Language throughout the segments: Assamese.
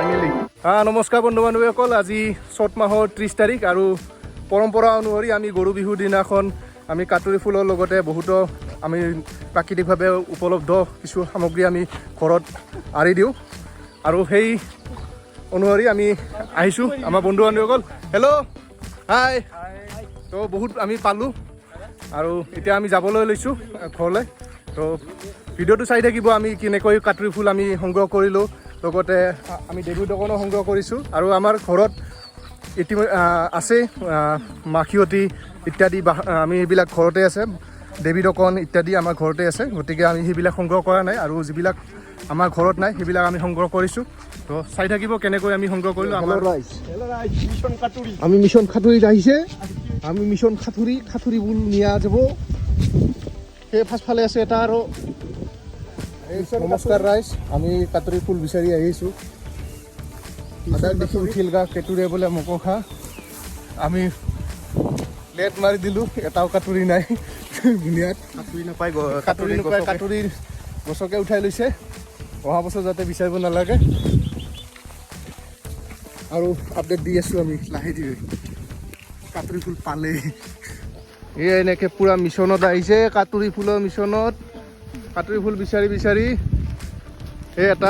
ফাইনেলি নমস্কাৰ বন্ধু বান্ধৱীসকল আজি চ'ত মাহৰ 30 তাৰিখ আৰু পৰম্পৰা অনুসৰি আমি গৰু বিহুৰ দিনাখন আমি কাটুৰি ফুলৰ লগতে বহুতো আমি প্ৰাকৃতিকভাৱে উপলব্ধ কিছু সামগ্ৰী আমি ঘৰত আঁৰি দিওঁ আৰু সেই অনুসৰি আমি আহিছোঁ আমাৰ বন্ধু বান্ধৱীসকল হেল্ল' হাই তো বহুত আমি পালোঁ আৰু এতিয়া আমি যাবলৈ লৈছোঁ ঘৰলৈ তো ভিডিঅ'টো চাই থাকিব আমি কেনেকৈ কাটুৰি ফুল আমি সংগ্ৰহ কৰিলোঁ লগতে আমি দেৱী দোকানো সংগ্ৰহ কৰিছোঁ আৰু আমাৰ ঘৰত আছে মাখিয়তী ইত্যাদি আমি সেইবিলাক ঘৰতে আছে দেৱী দোকান ইত্যাদি আমাৰ ঘৰতে আছে গতিকে আমি সেইবিলাক সংগ্ৰহ কৰা নাই আৰু যিবিলাক আমাৰ ঘৰত নাই সেইবিলাক আমি সংগ্ৰহ কৰিছোঁ তো চাই থাকিব কেনেকৈ আমি সংগ্ৰহ কৰিলোঁ আমাৰ আমি মিছন খাটুৰিত আহিছে আমি মিছন খাটুৰি ফুল নিয়া যাব সেই ফাৰ্ষ্টফালে আছে এটা আৰু নমস্কাৰ ৰাইজ আমি কাটুৰি ফুল বিচাৰি আহিছোঁ আদাক দেখি উঠিল গা কেটুৰে বোলে মকখা আমি লেট মাৰি দিলোঁ এটাও কাটুৰি নাই ধুনীয়াত কাটুৰি নাপায় কাটুৰিৰ গছকে উঠাই লৈছে অহা বছৰ যাতে বিচাৰিব নালাগে আৰু আপডেট দি আছোঁ আমি লাহে ধীৰে কাটুৰি ফুল পালে এই এনেকৈ পূৰা মিছনত আহিছে কাটুৰি ফুলৰ মিছনত কাটুৰি ফুল বিচাৰি এই এটা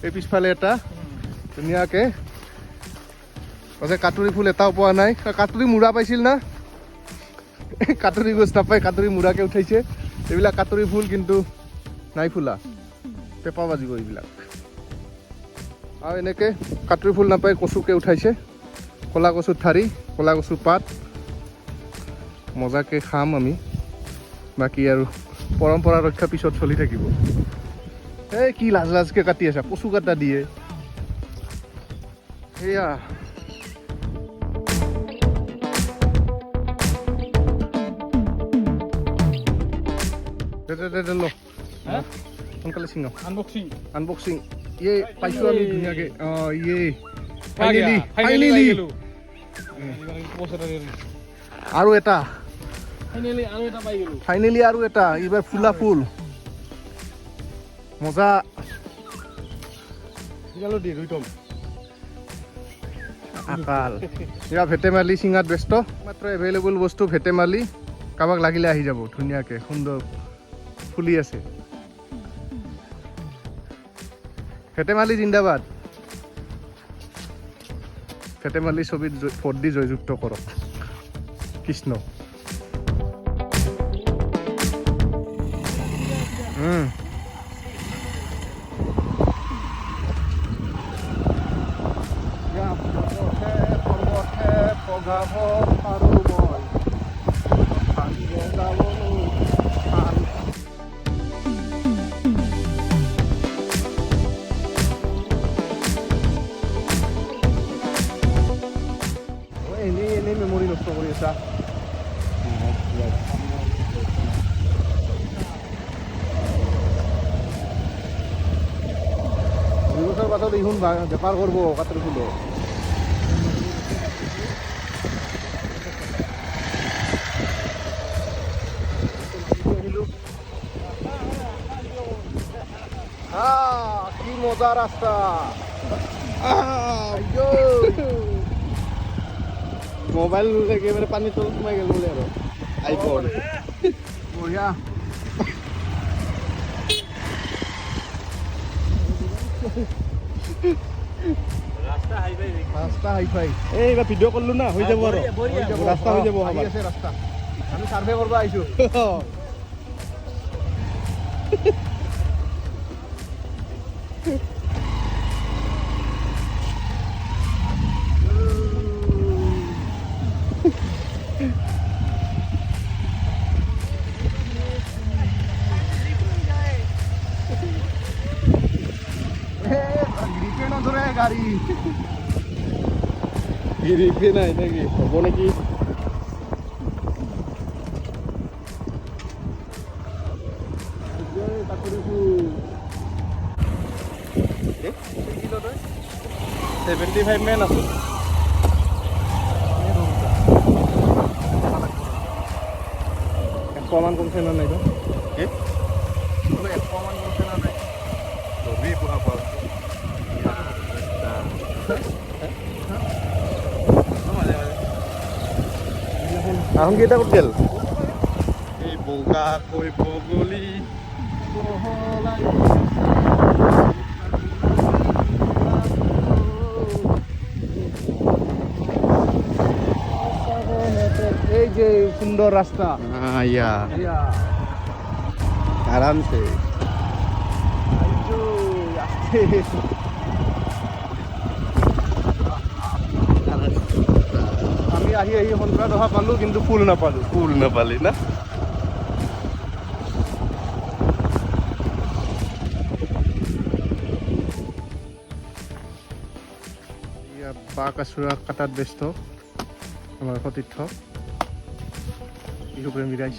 এই পিছফালে এটা ধুনীয়াকৈ যে কাটুৰি ফুল এটাও পোৱা নাই কাটুৰি মূৰা পাইছিল না কাটুৰি গছ নাপায় কাটুৰি মূৰাকৈ উঠাইছে এইবিলাক কাটুৰি ফুল কিন্তু নাই ফুলা পেপা বাজিব এইবিলাক আৰু এনেকৈ কাটুৰি ফুল নাপায় কচুকে উঠাইছে ক'লা কচুৰ ঠাৰি ক'লা কচুৰ পাত মজাকৈ খাম আমি বাকী আৰু পৰম্পৰা ৰক্ষা পিছত চলি থাকিব এই কি লাজকৈ কাটি আছা কচু কাটা দিয়ে সেয়া ল সোনকালে চিঙ আনবক্সিং ইয়ে পাইছোঁ আমি ধুনীয়াকৈ ইয়ে ফাইনেলি আৰু এটা ফাইনেলি আৰু এটা এইবাৰ ফুলা ফুল মজা আকাল এয়া ভেটেমালি চিঙাত ব্যস্ত মাত্ৰ এভেইলেবল বস্তু ভেটেমালি কাৰোবাক লাগিলে আহি যাব ধুনীয়াকৈ সুন্দৰ ফুলি আছে ভেটেমালি জিন্দাবাদ ভেটেমালি ছবিত ভোট দি জয়যুক্ত কৰক কৃষ্ণ এনেই মেমৰি নষ্ট কৰি আছা দুই বছৰ পাছত এইখন বেপাৰ কৰিব কাটুৰি ফুলৰ কি মজা ৰাস্তা মোবাইল একেবাৰে পানীৰ তলত সোমাই গ'ল বোলে আৰু আইফোন বঢ়িয়া ৰাস্তা হাইফাই এই এইবাৰ ভিডিঅ' কৰিলোঁ না হৈ যাব আৰু ৰাস্তা হৈ যাব আছে ৰাস্তা আমি ছাৰ্ভে কৰিব আহিছোঁ গাড়ি গ্রিপে নাই নাকি হব নাকি $75 মান আছে কমান কমছে না নাই তো কি মানে কমান কমছে না নাই লবি পুরা পাওয়া আহোঁ কেইটা ক'ত গেল এই বগা কৈ বগলী এই যে সুন্দর রাস্তা ইয়া আরামসে আমি আহি আহি সন্ধিয়া দহা পালো কিন্তু ফুল নাপালি না বাঘ আচুৰা কাটাত ব্যস্ত আমাৰ সতীৰ্থ বিহুপ্ৰেমী ৰাইজ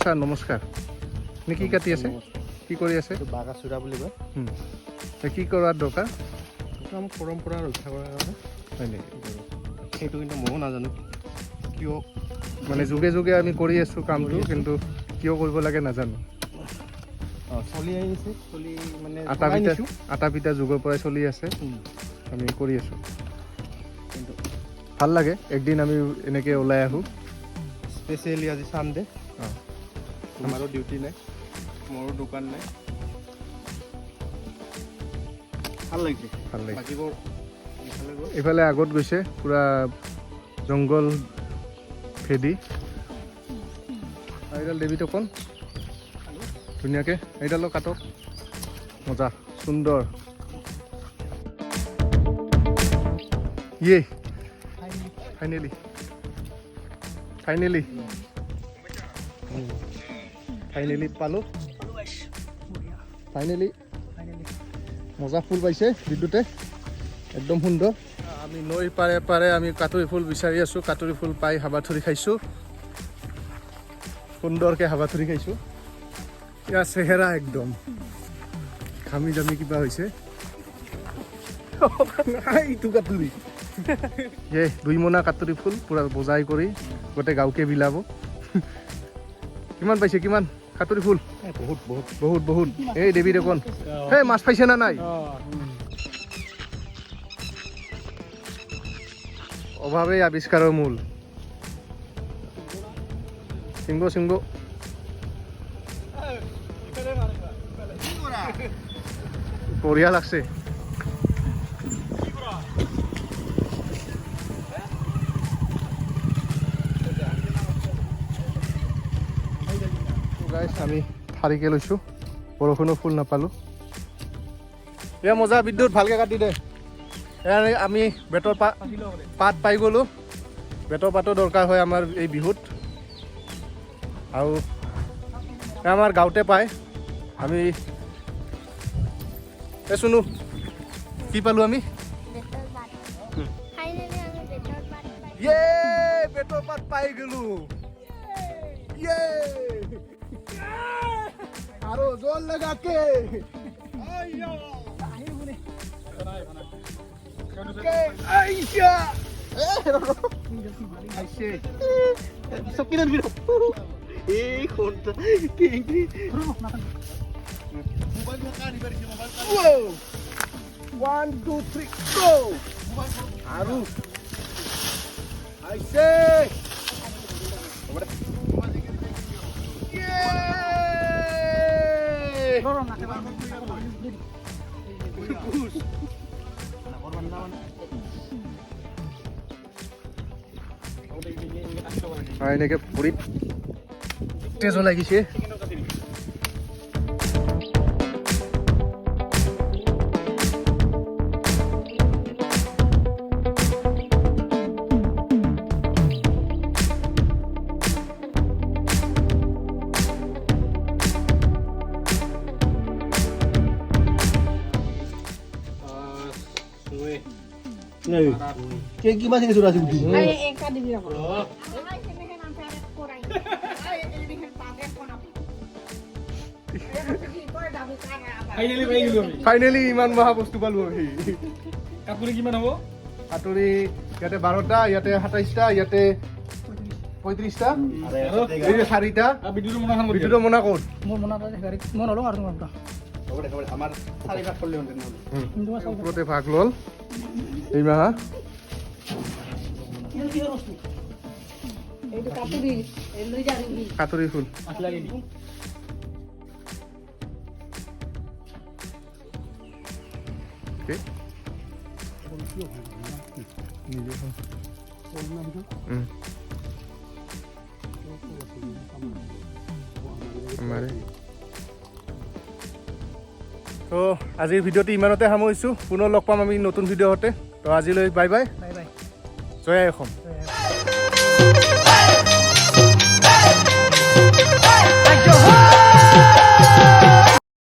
ছাৰ নমস্কাৰ আপুনি কি কাটি আছে কি কৰি আছে বাঘাচুৰা বুলি কয় কি কৰাৰ দৰকাৰ এইটো আমাৰ পৰম্পৰা ৰক্ষা কৰাৰ কাৰণে হয় নেকি সেইটো কিন্তু ময়ো নাজানো কিয় মানে যুগে যুগে আমি কৰি আছোঁ কামটো কিন্তু কিয় কৰিব লাগে নাজানো চলি আহিছে চলি মানে আটা পিঠা যুগৰ পৰাই চলি আছে আমি কৰি আছোঁ কিন্তু ভাল লাগে একদিন আমি এনেকৈ ওলাই আহোঁ স্পেচিয়েলি আজি চানডে অঁ তোমাৰো ডিউটি নাই মোৰো দোকান নাই ভাল লাগিছে বাকীবোৰ এইফালে আগত গৈছে পূৰা জংঘল ফেদি এইডাল দেৱীটো কোন ধুনীয়াকৈ এইডালো কাটক মজা সুন্দৰ ইয়ে ফাইনেলি পালোঁ ফাইনেলি মজা ফুল পাইছে বিদ্যুতে একদম সুন্দৰ আমি নৈৰ পাৰে পাৰে আমি কাটুৰি ফুল বিচাৰি আছোঁ কাটুৰি ফুল পাই হাবাথুৰি খাইছোঁ সুন্দৰকৈ হাবাথুৰি খাইছোঁ ইয়াৰ চেহেৰা একদম ঘামি জামি কিবা হৈছে ইটো কাটুৰি এই 2 মোনা কাটুৰি ফুল পূৰা বজাই কৰি গোটেই গাঁৱকে বিলাব কিমান পাইছে কিমান কাটুৰি ফুল বহুত বহুত বহুত বহুত এই দেৱী দেখোন সেই মাছ পাইছে না নাই অভাৱেই আৱিষ্কাৰৰ মূল চিংগ বঢ়িয়া লাগছে আমি ঠাৰিকে লৈছোঁ বৰষুণো ফুল নাপালোঁ এয়া মজা বিদ্যুৎ ভালকৈ কাটি দে আমি বেতৰ পাত পাই গ'লোঁ বেতৰ পাতো দৰকাৰ হয় আমাৰ এই বিহুত আৰু আমাৰ গাঁৱতে পায় আমি শুনো কি পালোঁ আমি বেতৰ পাত পাই গ'লোঁ আৰু জল লগাকে One, two, three, go! Aru, I say. এনেকৈ ভৰিত তেজো লাগিছে gimana sih sudah sih? Finally ইমান মহা বস্তু পালো আমি কাটুৰি কিমান হ'ব কাটুৰি ইয়াতে 12টা ইয়াতে 27টা ইয়াতে 35টা এই যে 4টা বিদ্যুৎ মোনা ক'ত মোৰ মোনাটা গাড়ীত মই নলওঁ আৰু তোমাৰটা হ'ব আমাৰ 4 ভাগ কৰিলে ওপৰতে ভাগ ল'ল এই মাহা কাতুৰি ফুল Okay. তো আজিৰ ভিডিঅ'টো ইমানতে সামৰিছোঁ পুনৰ লগ পাম আমি নতুন ভিডিঅ'তে তো আজিলৈ বাই বাই বাই বাই জয় আই অসম